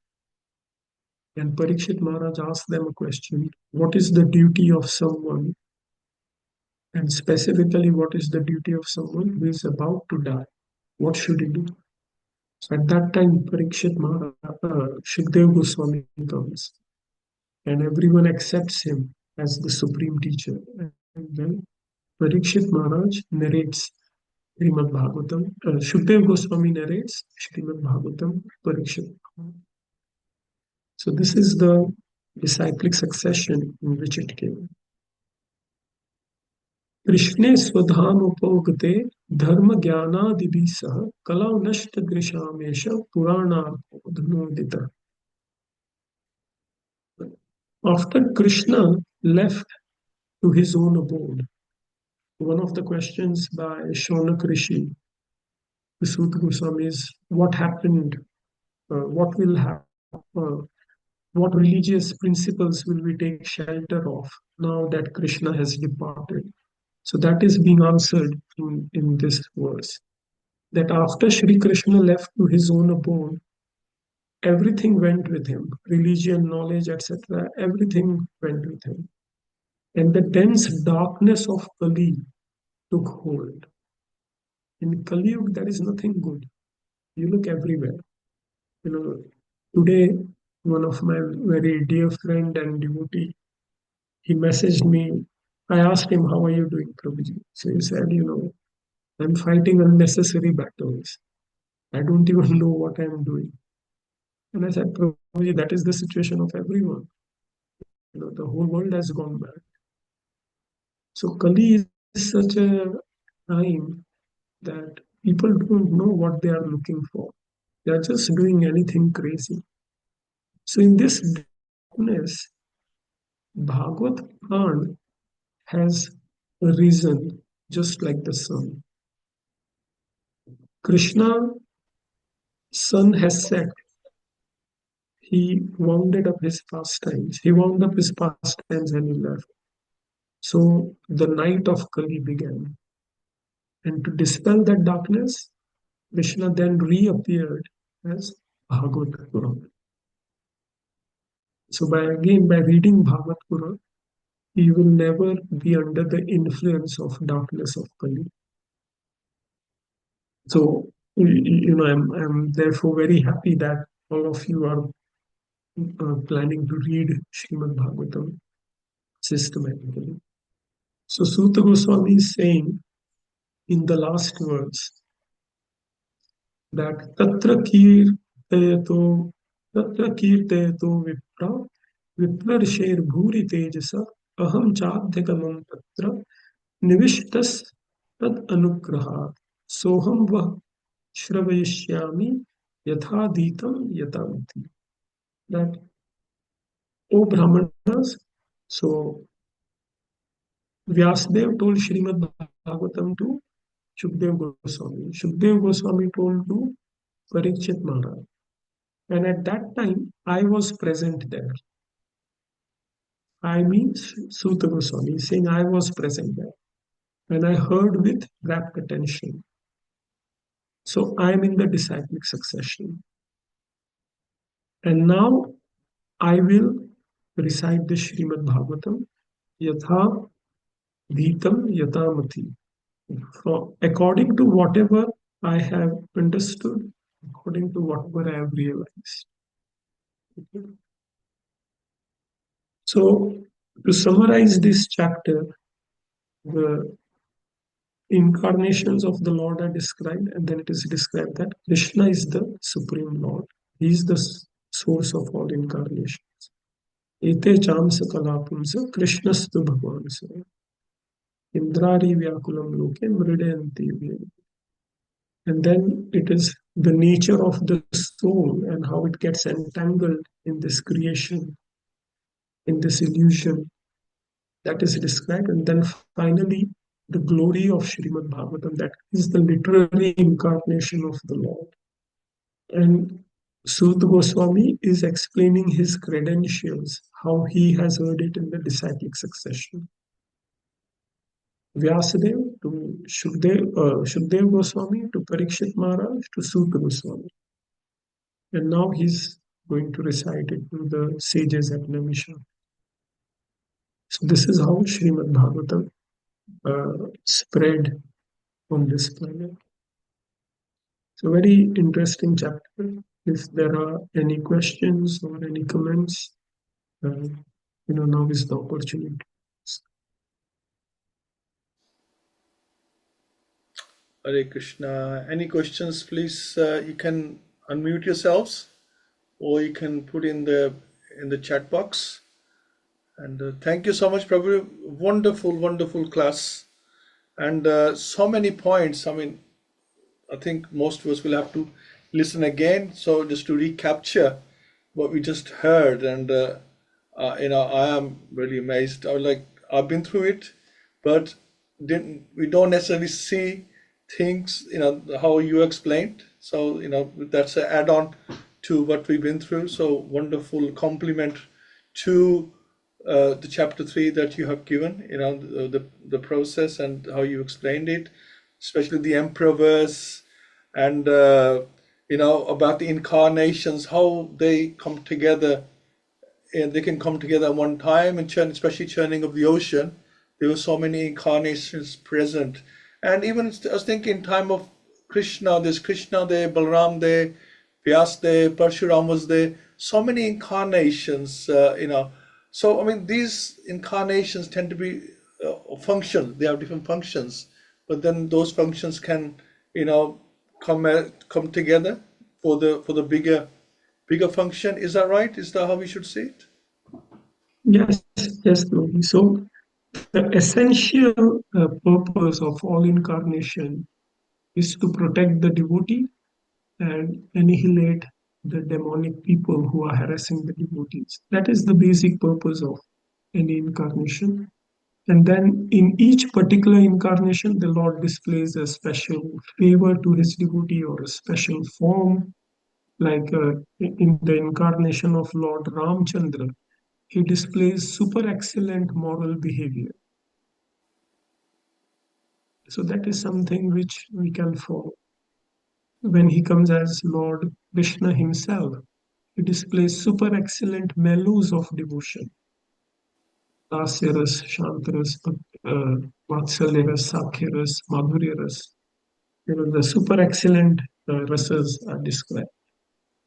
And Parikshit Maharaj asked them a question. What is the duty of someone? And specifically, what is the duty of someone who is about to die? What should he do? So at that time, Parikshit Maharaj, Shukdev Goswami comes. And everyone accepts him as the supreme teacher. And then Parikshit Maharaj narrates Śrīmad-Bhāgavatam. Shukdev Goswami narrates Śrīmad-Bhāgavatam Parikshit. So this is the disciplic succession in which it came. Krishne swadhamupogate dharma jnanadibhi sah kala nashta drishamesha purana dhanodita. After Krishna left to his own abode, one of the questions by Shaunak Rishi, the Suta Goswami, is what happened, what will happen, what religious principles will we take shelter of now that Krishna has departed? So that is being answered in this verse. That after Shri Krishna left to his own abode, everything went with him. Religion, knowledge, etc. Everything went with him. And the dense darkness of Kali took hold. In Kali Yuga, there is nothing good. You look everywhere. Today, one of my very dear friend and devotee, he messaged me. I asked him, how are you doing, Prabhuji? So he said, I'm fighting unnecessary battles. I don't even know what I'm doing. And I said, Prabhuji, that is the situation of everyone. The whole world has gone mad. So Kali is such a time that people don't know what they are looking for. They are just doing anything crazy. So in this darkness, Bhagavad Puran has risen just like the sun. Krishna, sun has set. He wounded up his pastimes. He wound up his pastimes and he left. So the night of Kali began. And to dispel that darkness, Krishna then reappeared as Bhagavad-Gita. So by reading Bhagavad-Gita, he will never be under the influence of darkness of Kali. So I'm therefore very happy that all of you are planning to read Śrīmad-Bhāgavatam systematically. So Sutta Goswami is saying in the last words that tatra kirtayato vipra viplarsher bhuri tejasa aham chadhyakamam tatra nivishtas tad anugrahat soham vah shravayishyami yathaditam yatamti. That, O Brahmanas, so Vyasadeva told Śrīmad Bhāgavatam to Shukdev Goswami. Shukdev Goswami told to Parikshit Maharaj. And at that time, I was present there. I means Sutta Goswami saying I was present there. And I heard with rapt attention. So I am in the disciplic succession. And now I will recite the Śrīmad Bhāgavatam Yatha Dhitam Yatamati. According to whatever I have understood, according to whatever I have realized. Okay. So, to summarize this chapter, the incarnations of the Lord are described, and then it is described that Krishna is the Supreme Lord. He is the source of all incarnations. Ete chamsa kalapumsa Krishnastu bhagavansa. Indrari vyakulam loke mridayanti. And then it is the nature of the soul and how it gets entangled in this creation, in this illusion that is described. And then finally, the glory of Śrīmad-Bhāgavatam, that is the literary incarnation of the Lord. And Sutta Goswami is explaining his credentials, how he has heard it in the disciplic succession. Vyasadeva to Shukdev Goswami, to Parikshit Maharaj, to Sutta Goswami. And now he's going to recite it to the sages at Namisha. So this is how Śrīmad-Bhāgavatam spread on this planet. So very interesting chapter. If there are any questions or any comments, now is the opportunity. Hare Krishna. Any questions, please? You can unmute yourselves, or you can put in the chat box. And thank you so much, Prabhu. Wonderful, wonderful class, and so many points. I mean, I think most of us will have to listen again. So just to recapture what we just heard, and I am really amazed. I've been through it, but we don't necessarily see things, how you explained. So, that's an add-on to what we've been through. So wonderful compliment to the chapter 3 that you have given, the process and how you explained it, especially the emperor verse, and, about the incarnations, how they come together, and they can come together at one time, and especially churning of the ocean. There were so many incarnations present. And even I was thinking, time of Krishna, there's Krishna there, Balaram there, Vyas there, Parshuram was there. So many incarnations, So, I mean, these incarnations tend to be function. They have different functions. but then those functions can, come together for the bigger function. Is that right? Is that how we should see it? Yes, yes, Yogi. So the essential purpose of all incarnation is to protect the devotee and annihilate the demonic people who are harassing the devotees. That is the basic purpose of any incarnation. And then in each particular incarnation, the Lord displays a special favor to his devotee or a special form. Like in the incarnation of Lord Ramchandra, he displays super excellent moral behavior. So that is something which we can follow. When he comes as Lord Krishna himself, he displays super excellent mellows of devotion. Lasyaras, Shantaras, Vatsalyaras, Sakyaras, Madhuryaras. The super excellent rasas are described,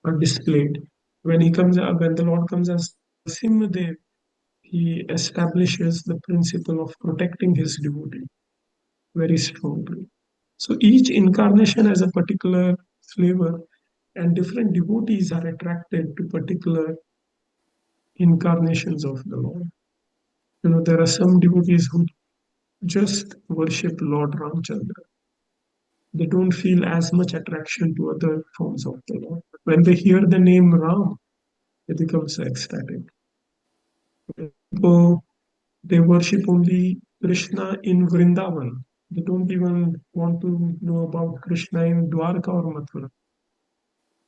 are displayed. When the Lord comes as Simhadev, he establishes the principle of protecting his devotee very strongly. So each incarnation has a particular flavor, and different devotees are attracted to particular incarnations of the Lord. There are some devotees who just worship Lord Ramchandra. They don't feel as much attraction to other forms of the Lord. When they hear the name Ram, they become so ecstatic. People, they worship only Krishna in Vrindavan. They don't even want to know about Krishna in Dwarka or Mathura,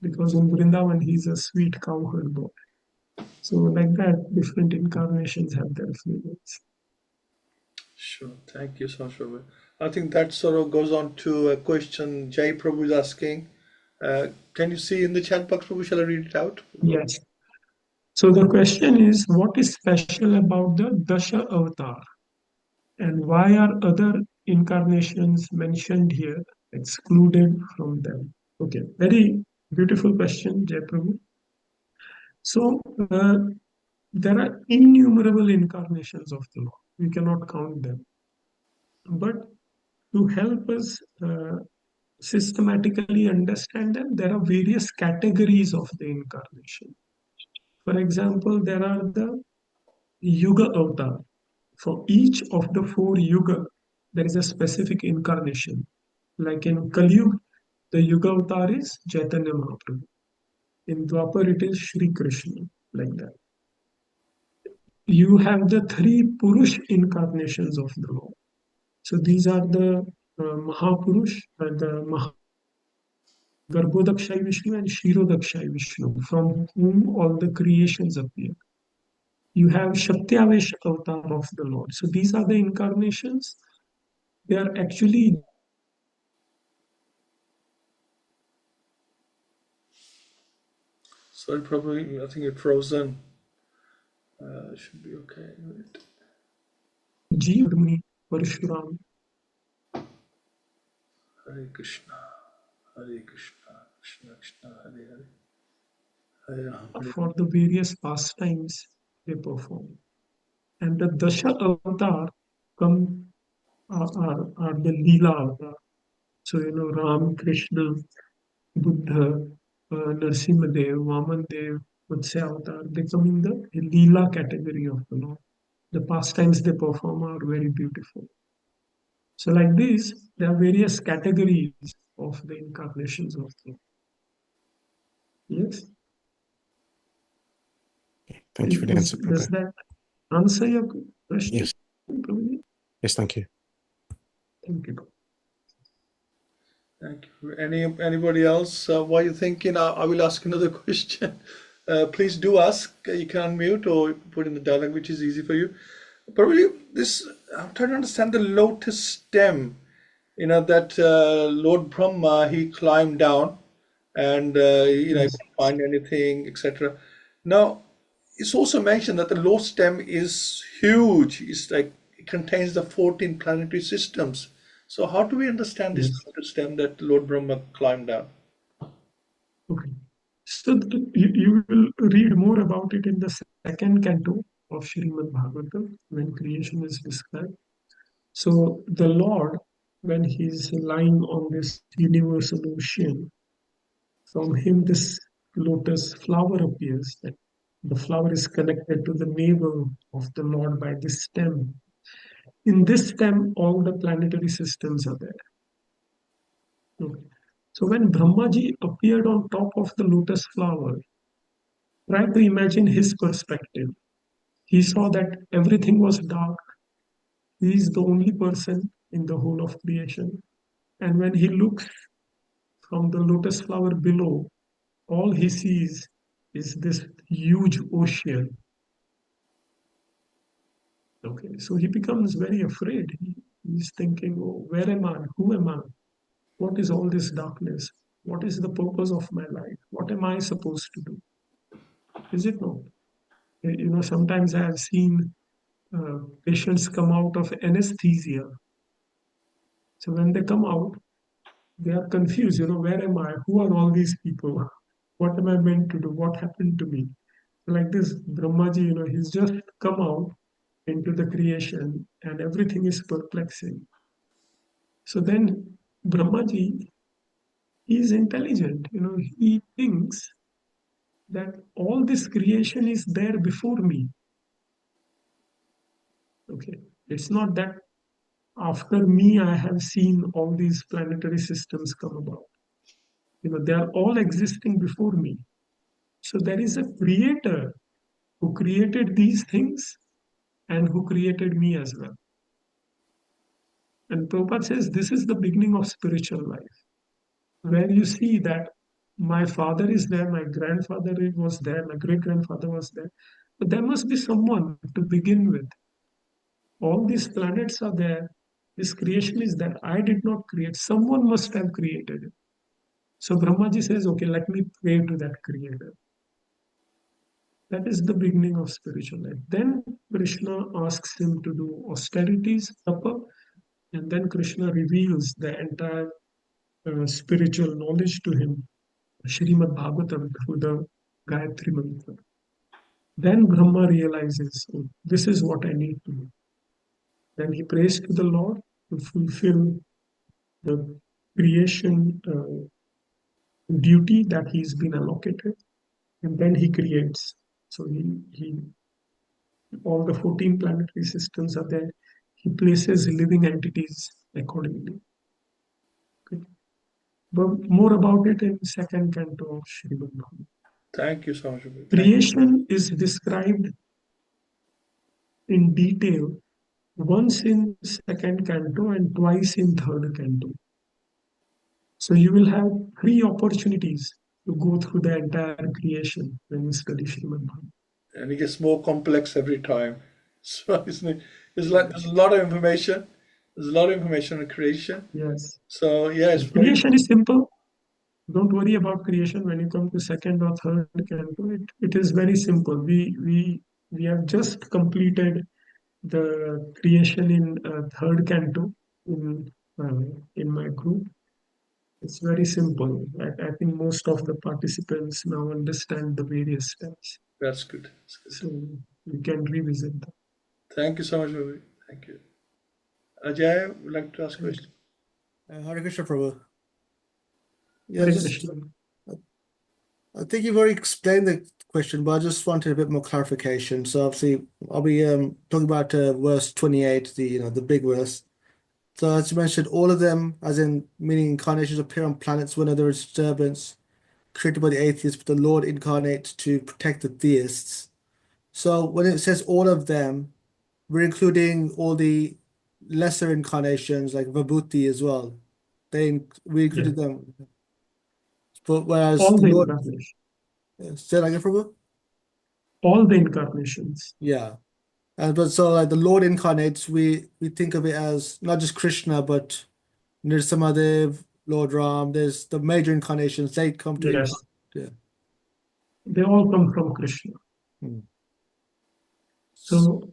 because in Vrindavan he's a sweet cowherd boy. So like that, different incarnations have their flavors. Sure. Thank you so much, Prabhu. I think that sort of goes on to a question Jai Prabhu is asking. Can you see in the chat box, Prabhu? Shall I read it out? Yes. So the question is, what is special about the Dasha Avatar? And why are other incarnations mentioned here excluded from them? Okay, very beautiful question, Jai Prabhu. So there are innumerable incarnations of the Lord. We cannot count them. But to help us systematically understand them, there are various categories of the incarnation. For example, there are the Yuga Avatar. For each of the four Yuga, there is a specific incarnation. Like in Kali Yuga, the Yuga Avatar is Chaitanya Mahaprabhu. In Dwapar, it is Shri Krishna, like that. You have the three Purush incarnations of the Lord. So these are the Mahapurush, the Garbhodakshai Vishnu and Kshirodakshai Vishnu, from whom all the creations appear. You have Shaktiavesh avatar of the Lord. So these are the incarnations. They are actually Sorry, Prabhu, I think you're frozen. Should be okay. Wait. Jeev, Parshuram. Hare Krishna, Hare Krishna, Krishna Krishna, Hare Hare, Hare Ram, Hare For the various pastimes they perform. And the Dasha avatar come are the Leela avatar. So Ram, Krishna, Buddha, Narsimhadev, Vamandev, Matsya avatar, they come in the Leela category of the Lord. The pastimes they perform are very beautiful. So like this, there are various categories of the incarnations of the Lord. Yes. Thank you for the answer, Does Prabhu. that answer your question? Yes. Prabhuji? Yes, thank you. Thank you. Thank you. Anybody else? While you're thinking, I will ask another question. Please do ask. You can unmute or put in the dialogue, which is easy for you. Probably this. I'm trying to understand the lotus stem. That Lord Brahma, he climbed down, and he Yes. couldn't find anything, etc. Now, it's also mentioned that the lotus stem is huge. It's like it contains the 14 planetary systems. So how do we understand this Yes. lotus stem that Lord Brahma climbed down? Okay. So you will read more about it in the second canto of Śrīmad-Bhāgavatam when creation is described. So the Lord, when he's lying on this universal ocean, from him this lotus flower appears. That the flower is connected to the navel of the Lord by this stem. In this stem, all the planetary systems are there. Okay. So when Brahmaji appeared on top of the lotus flower, try to imagine his perspective. He saw that everything was dark. He is the only person in the whole of creation. And when he looks from the lotus flower below, all he sees is this huge ocean. Okay, so he becomes very afraid. He's thinking, oh, where am I? Who am I? What is all this darkness? What is the purpose of my life? What am I supposed to do? Is it not? Sometimes I have seen patients come out of anesthesia. So when they come out, they are confused. Where am I? Who are all these people? What am I meant to do? What happened to me? Like this, Brahmaji, he's just come out into the creation and everything is perplexing. So then Brahmaji, he is intelligent. He thinks that all this creation is there before me. Okay, it's not that after me I have seen all these planetary systems come about. They are all existing before me. So there is a creator who created these things and who created me as well. And Prabhupada says this is the beginning of spiritual life, where you see that my father is there, my grandfather was there, my great-grandfather was there. But there must be someone to begin with. All these planets are there. This creation is there. I did not create. Someone must have created it. So Brahmaji says, okay, let me pray to that creator. That is the beginning of spiritual life. Then Krishna asks him to do austerities, tapa, and then Krishna reveals the entire spiritual knowledge to him, Śrīmad-Bhāgavatam through the Gayatri Mantra. Then Brahma realizes, oh, this is what I need to do. Then he prays to the Lord to fulfill the creation duty that he's been allocated, and then he creates. So he all the 14 planetary systems are there. He places living entities accordingly. Okay. But more about it in second canto of Śrīmad-Bhāgavatam. Thank you so much. Creation is described in detail once in second canto and twice in third canto. So you will have 3 opportunities to go through the entire creation when you study Śrīmad-Bhāgavatam. And it gets more complex every time. So isn't it? It's like there's a lot of information. There's a lot of information on creation. Yes. So yeah, it's Creation is simple. Don't worry about creation when you come to second or third canto. It is very simple. We have just completed the creation in third canto in my group. It's very simple. I think most of the participants now understand the various steps. That's good. That's good. So you can revisit them. Thank you so much, Babu. Thank you. Ajay, would like to ask a question? Hare Krishna, Prabhu. Yeah, Hare just, Krishna. I think you've already explained the question, but I just wanted a bit more clarification. So obviously, I'll be talking about verse 28, the big verse. So as you mentioned, all of them, as in meaning incarnations, appear on planets when there is disturbance created by the atheists, but the Lord incarnates to protect the theists. So when it says all of them, we're including all the lesser incarnations like Vibhuti as well. We included them. But whereas All the Lord, incarnations. say that again, Prabhu? All the incarnations. Yeah. But so like the Lord incarnates, we think of it as not just Krishna, but there's some other Lord Ram, there's the major incarnations, they come to Yes. yeah. They all come from Krishna. Hmm. So,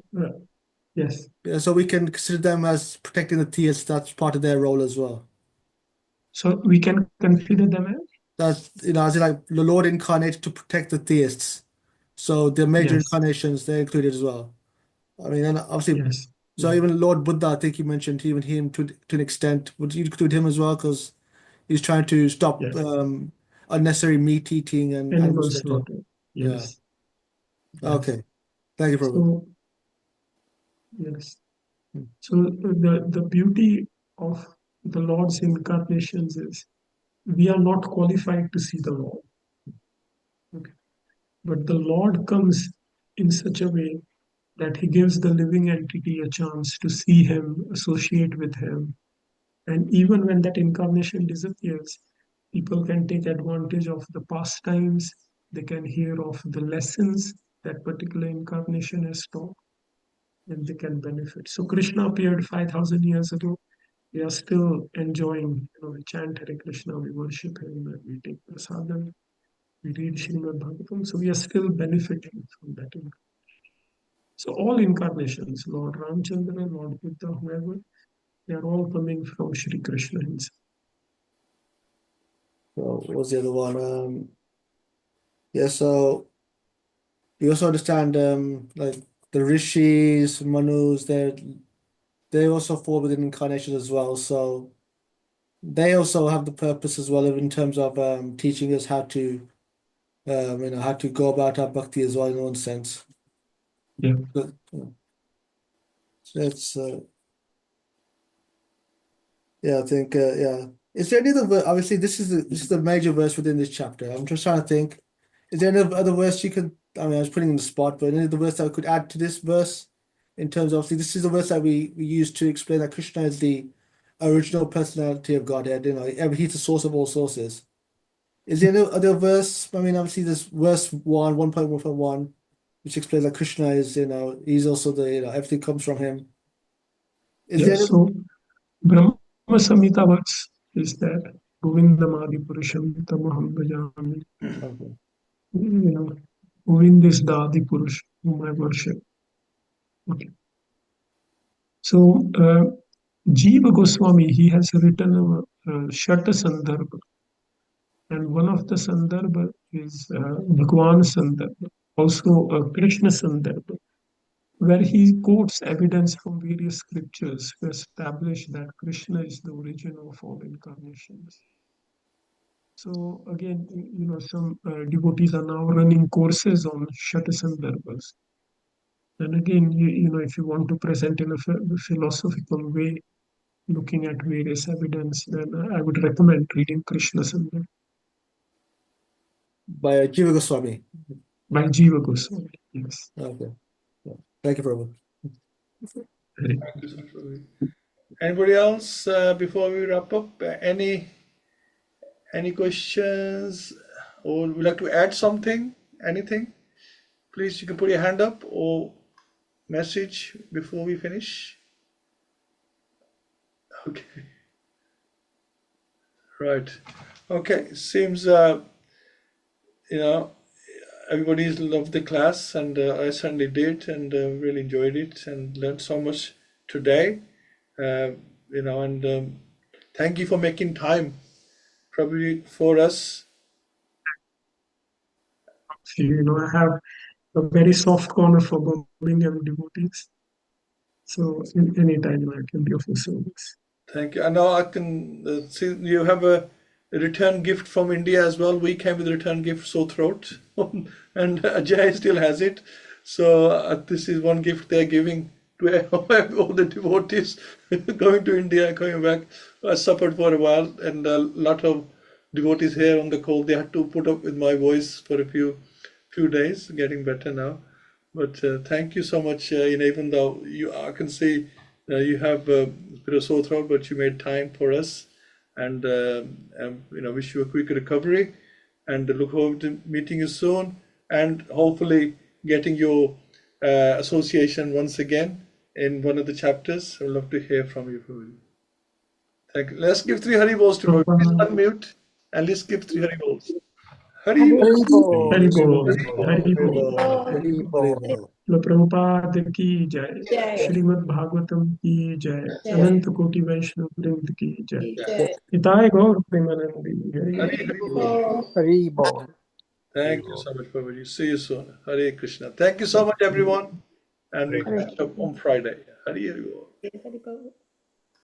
yes. Yeah, so we can consider them as protecting the theists, that's part of their role as well. So we can consider them as? That's, as in like the Lord incarnates to protect the theists. So the major Yes. incarnations, they're included as well. I mean, and obviously Yes. So Yeah. even Lord Buddha, I think you mentioned even him to an extent. Would you include him as well? Because he's trying to stop Yes. unnecessary meat eating and animal Animal slaughter. slaughter. Yeah. Yes. Yes. Okay. Thank you, Prabhu. So, yes. Hmm. So the beauty of the Lord's incarnations is we are not qualified to see the Lord. Okay. But the Lord comes in such a way that he gives the living entity a chance to see him, associate with him. And even when that incarnation disappears, people can take advantage of the pastimes, they can hear of the lessons that particular incarnation has taught, and they can benefit. So Krishna appeared 5,000 years ago. We are still enjoying, we chant Hare Krishna, we worship him, and we take prasadam, we read Śrīmad-Bhāgavatam. So we are still benefiting from that. So all incarnations, Lord Ramchandra, Lord Buddha, whoever, they are all coming from Shri Krishna himself. So what was the other one? Yeah, so you also understand like the rishis, manus, they also fall within incarnation as well. So they also have the purpose as well in terms of teaching us how to how to go about our bhakti as well in one sense. Yeah. But, so that's yeah, I think yeah. Is there any other obviously this is the major verse within this chapter. I'm just trying to think. Is there any other verse you could? I mean, I was putting in the spot, but any other verse that I could add to this verse in terms of, see, this is the verse that we use to explain that Krishna is the original personality of Godhead. He's the source of all sources. Is there any other verse? I mean, obviously, there's verse 1.1.1, which explains that Krishna is, he's also the, everything comes from him. Is there? So Brahma Samhita verse is that Govindamadi Purusham Tamaham Bhajami. Okay. Govind is the Adi Purush whom I worship. Okay. So Jiva Goswami, he has written a Shata Sandarbha, and one of the Sandarbha is Bhagwan Sandarbha, also a Krishna Sandarbha, where he quotes evidence from various scriptures to establish that Krishna is the origin of all incarnations. So again, some devotees are now running courses on Shata Sandarbhas. And again, if you want to present in a philosophical way, looking at various evidence, then I would recommend reading Krishna Sandarbha By Jiva Goswami. by Jiva Goswami. Yes. Okay. Yeah. Thank you, Prabhu. Hare Thank you so much, Prabhu. Anybody else before we wrap up? Any questions, or would you like to add something? Anything? Please, you can put your hand up or message before we finish. Okay. Right. Okay. Seems everybody's loved the class, and I certainly did, and really enjoyed it, and learned so much today. And thank you for making time, probably for us. I have a very soft corner for Birmingham devotees. So anytime I can be of service. Thank you. And now I can see you have a return gift from India as well. We came with a return gift, sore throat, and Ajay still has it. So this is one gift they're giving to all the devotees going to India, coming back. I suffered for a while, and a lot of devotees here on the call, they had to put up with my voice for a few days, getting better now. But thank you so much. Even though I can see you have a bit of sore throat, but you made time for us, and wish you a quick recovery, and look forward to meeting you soon, and hopefully getting your association once again in one of the chapters. I would love to hear from you. Thank you. Let's give 3 Hari Bols to Prabhu. Please unmute and let's give 3 Hari Bols. Hari Bol. Hari Bol, Hari Hare Bol. Bol. Hare Hare Bol. Srila Prabhupada की जय, जय श्रीमद्-भागवतम की जय, जय अनंत कोटि वैष्णव वृंद की जय, जय हिताय गौर प्रेमानंदी हरि Hari Bol. बोल। Hari Bol. Thank you so much, Prabhuji. See you soon. Hare Krishna. Thank you so much, everyone. and we catch up on Friday. Hari Hari Bol. Yes, Hari Prabhu.